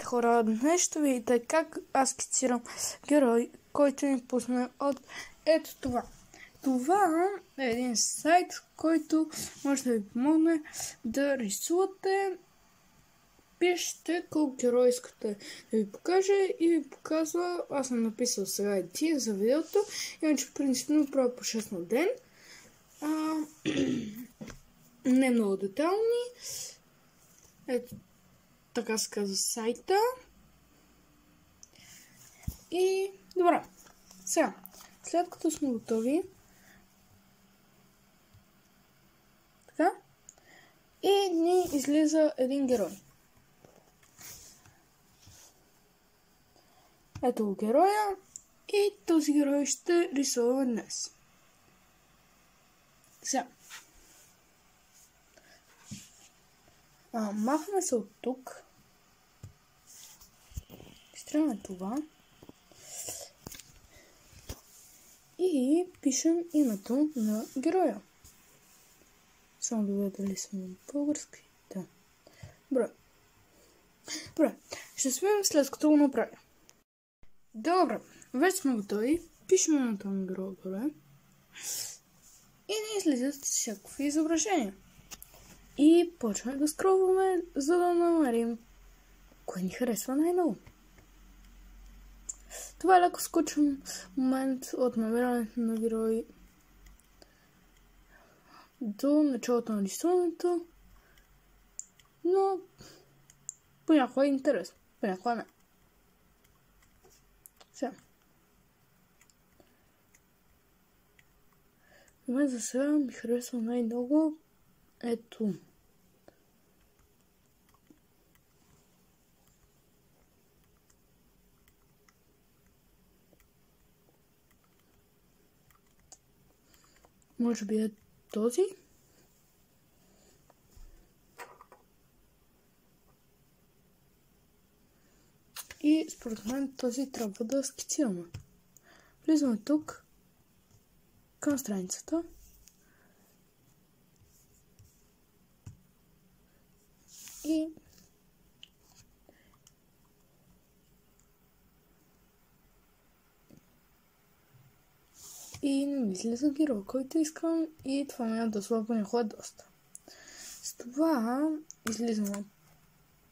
Здравейте хора, днес ще видите как аз скицирам герой, който ми пусне от ето това. Това е един сайт, който може да ви помогне да рисувате. Пишете колко герой искате да ви покаже и ви показва. Аз съм написал сега идея за видеото, иначе принципно правя по 6 на ден. Не много детайлни. Ето така се казва сайта. И добре. Сега, след като сме готови, така, и ни излиза един герой. Ето го героя и този герой ще рисуваме днес. Сега. Махаме се от тук. Изтряме това. И пишем името на героя. Само да видя дали съм български. Да. Добре. Ще спим след като го направя. Добре. Вече сме готови. Пишем името на героя. И ни излизат всякакви изображения. И почваме да скролваме, за да намерим кой ни харесва най-много. Това е леко скучен момент от намирането на герои до началото на рисуването, но понякога е интересно, понякога не. Сега. Но за сега ми харесва най-много ето. Може би е този. И според мен този трябва да скицираме. Влизаме тук към страницата. И не мисля за герой, който искам, и това ми е дословно понякога доста. С това излизам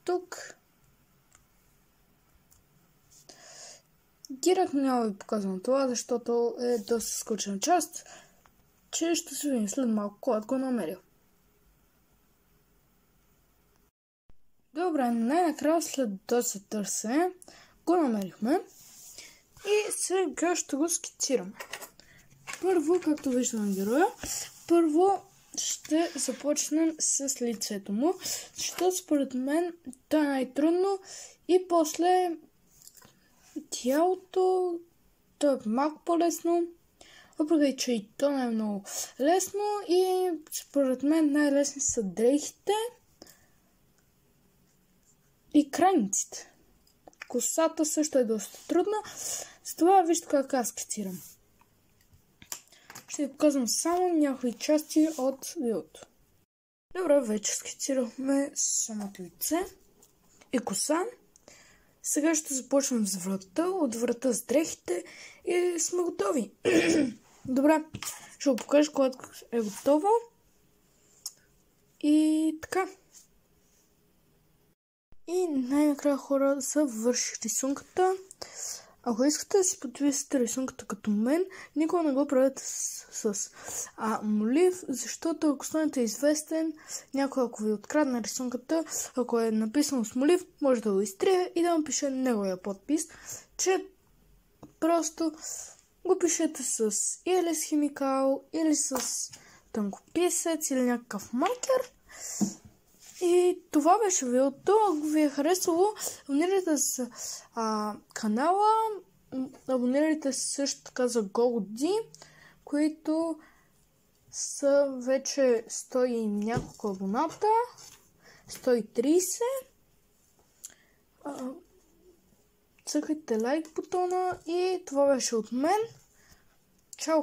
тук. Директно няма ви показвам това, защото е доста скучна част, че ще се видим след малко, когато го намеря. Добре, най-накрая след доста търсене го намерихме и сега ще го скицираме. Първо, както виждаме героя, първо ще започнем с лицето му, защото според мен то е най-трудно, и после тялото, то е малко по-лесно, въпреки че и то не е много лесно, и според мен най-лесни са дрехите и крайниците. Косата също е доста трудна, с това вижте как аз скицирам. Ще ви показвам само някои части от видеото. Добре, вече скицирахме самото лице и коса. Сега ще започнем с врата, от врата с дрехите и сме готови. Добре, ще го покажа, когато е готово. И така. И най-накрая, хора, завърших рисунката. Ако искате да си подвисите рисунката като мен, никога не го правете с молив, защото ако станете известен, някой ако ви открадне рисунката, ако е написано с молив, може да го изтрие и да му пише неговия подпис, че просто го пишете с или с химикал, или с тънкописец, или някакъв маркер. И това беше видеото. Ако ви е харесало, абонирайте се канала, абонирайте се също така за Голди, които са вече 100 и няколко абоната, 130. Цъкайте лайк бутона и това беше от мен. Чао!